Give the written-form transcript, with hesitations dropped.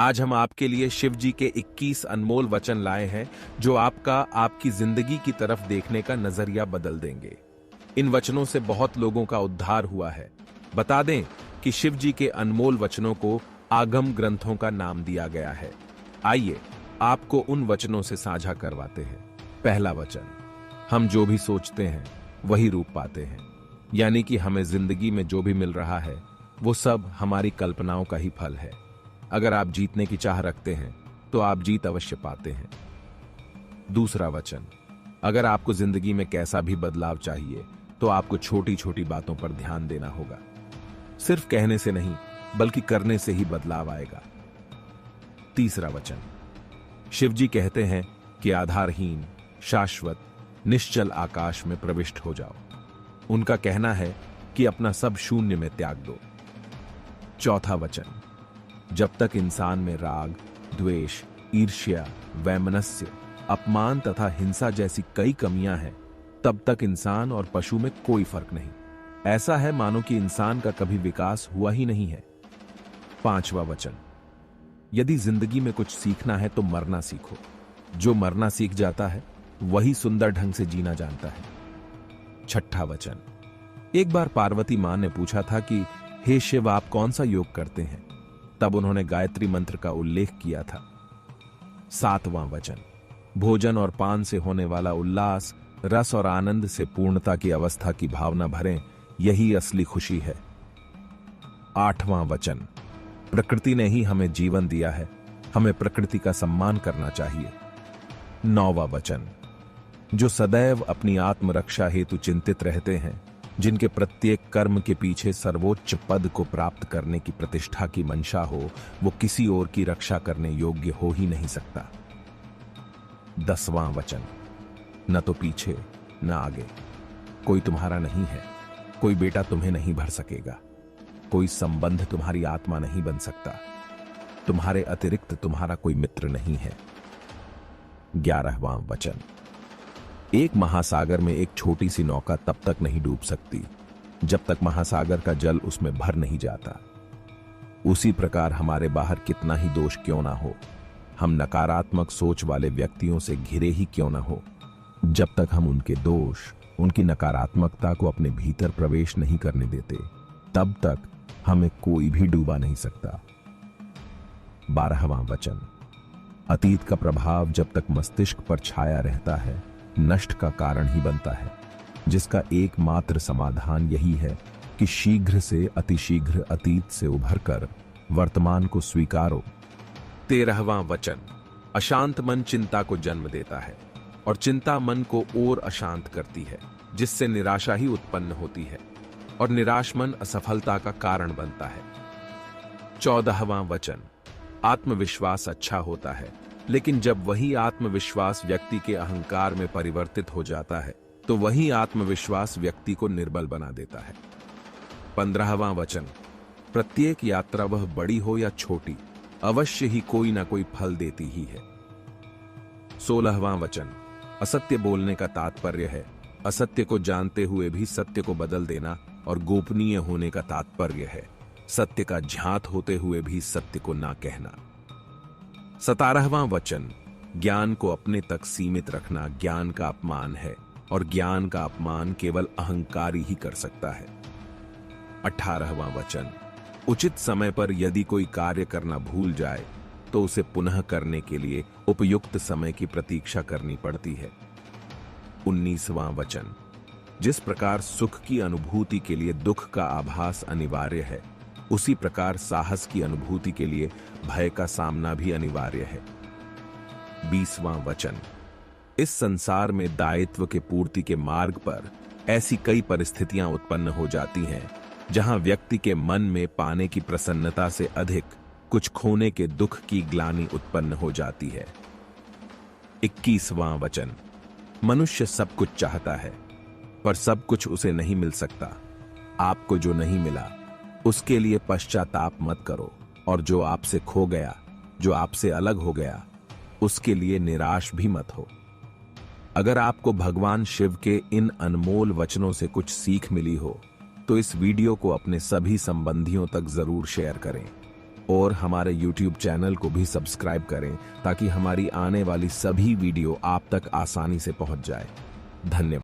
आज हम आपके लिए शिव जी के 21 अनमोल वचन लाए हैं जो आपकी जिंदगी की तरफ देखने का नजरिया बदल देंगे। इन वचनों से बहुत लोगों का उद्धार हुआ है। बता दें कि शिव जी के अनमोल वचनों को आगम ग्रंथों का नाम दिया गया है। आइए आपको उन वचनों से साझा करवाते हैं। पहला वचन, हम जो भी सोचते हैं वही रूप पाते हैं। यानी कि हमें जिंदगी में जो भी मिल रहा है वो सब हमारी कल्पनाओं का ही फल है। अगर आप जीतने की चाह रखते हैं तो आप जीत अवश्य पाते हैं। दूसरा वचन, अगर आपको जिंदगी में कैसा भी बदलाव चाहिए तो आपको छोटी छोटी बातों पर ध्यान देना होगा। सिर्फ कहने से नहीं बल्कि करने से ही बदलाव आएगा। तीसरा वचन, शिव जी कहते हैं कि आधारहीन, शाश्वत, निश्चल आकाश में प्रविष्ट हो जाओ। उनका कहना है कि अपना सब शून्य में त्याग दो। चौथा वचन, जब तक इंसान में राग, द्वेष, ईर्ष्या, वैमनस्य, अपमान तथा हिंसा जैसी कई कमियां हैं, तब तक इंसान और पशु में कोई फर्क नहीं। ऐसा है मानो कि इंसान का कभी विकास हुआ ही नहीं है। पांचवा वचन, यदि जिंदगी में कुछ सीखना है तो मरना सीखो। जो मरना सीख जाता है वही सुंदर ढंग से जीना जानता है। छठा वचन, एक बार पार्वती मां ने पूछा था कि हे शिव, आप कौन सा योग करते हैं? तब उन्होंने गायत्री मंत्र का उल्लेख किया था। सातवां वचन, भोजन और पान से होने वाला उल्लास, रस और आनंद से पूर्णता की अवस्था की भावना भरें, यही असली खुशी है। आठवां वचन, प्रकृति ने ही हमें जीवन दिया है, हमें प्रकृति का सम्मान करना चाहिए। नौवां वचन, जो सदैव अपनी आत्मरक्षा हेतु चिंतित रहते हैं, जिनके प्रत्येक कर्म के पीछे सर्वोच्च पद को प्राप्त करने की प्रतिष्ठा की मंशा हो, वो किसी और की रक्षा करने योग्य हो ही नहीं सकता। 10वां वचन, न तो पीछे न आगे, कोई तुम्हारा नहीं है, कोई बेटा तुम्हें नहीं भर सकेगा, कोई संबंध तुम्हारी आत्मा नहीं बन सकता, तुम्हारे अतिरिक्त तुम्हारा कोई मित्र नहीं है। 11वां वचन, एक महासागर में एक छोटी सी नौका तब तक नहीं डूब सकती जब तक महासागर का जल उसमें भर नहीं जाता। उसी प्रकार हमारे बाहर कितना ही दोष क्यों ना हो, हम नकारात्मक सोच वाले व्यक्तियों से घिरे ही क्यों ना हो, जब तक हम उनके दोष, उनकी नकारात्मकता को अपने भीतर प्रवेश नहीं करने देते, तब तक हमें कोई भी डूबा नहीं सकता। 12वां वचन, अतीत का प्रभाव जब तक मस्तिष्क पर छाया रहता है नष्ट का कारण ही बनता है, जिसका एकमात्र समाधान यही है कि शीघ्र से अतिशीघ्र अतीत से उभरकर वर्तमान को स्वीकारो। 13वां वचन, अशांत मन चिंता को जन्म देता है और चिंता मन को और अशांत करती है, जिससे निराशा ही उत्पन्न होती है और निराश मन असफलता का कारण बनता है। 14वां वचन, आत्मविश्वास अच्छा होता है, लेकिन जब वही आत्मविश्वास व्यक्ति के अहंकार में परिवर्तित हो जाता है तो वही आत्मविश्वास व्यक्ति को निर्बल बना देता है। 15वां वचन, प्रत्येक यात्रा वह बड़ी हो या छोटी अवश्य ही कोई ना कोई फल देती ही है। 16वां वचन, असत्य बोलने का तात्पर्य है असत्य को जानते हुए भी सत्य को बदल देना, और गोपनीय होने का तात्पर्य है सत्य का झांत होते हुए भी सत्य को ना कहना। 17वां वचन, ज्ञान को अपने तक सीमित रखना ज्ञान का अपमान है और ज्ञान का अपमान केवल अहंकारी ही कर सकता है। 18वां वचन, उचित समय पर यदि कोई कार्य करना भूल जाए तो उसे पुनः करने के लिए उपयुक्त समय की प्रतीक्षा करनी पड़ती है। 19वां वचन, जिस प्रकार सुख की अनुभूति के लिए दुख का आभास अनिवार्य है, उसी प्रकार साहस की अनुभूति के लिए भय का सामना भी अनिवार्य है। 20वां वचन, इस संसार में दायित्व के पूर्ति के मार्ग पर ऐसी कई परिस्थितियां उत्पन्न हो जाती हैं जहां व्यक्ति के मन में पाने की प्रसन्नता से अधिक कुछ खोने के दुख की ग्लानि उत्पन्न हो जाती है। 21वां वचन, मनुष्य सब कुछ चाहता है पर सब कुछ उसे नहीं मिल सकता। आपको जो नहीं मिला उसके लिए पश्चाताप मत करो, और जो आपसे खो गया, जो आपसे अलग हो गया, उसके लिए निराश भी मत हो। अगर आपको भगवान शिव के इन अनमोल वचनों से कुछ सीख मिली हो तो इस वीडियो को अपने सभी संबंधियों तक जरूर शेयर करें। और हमारे YouTube चैनल को भी सब्सक्राइब करें ताकि हमारी आने वाली सभी वीडियो आप तक आसानी से पहुंच जाए। धन्यवाद।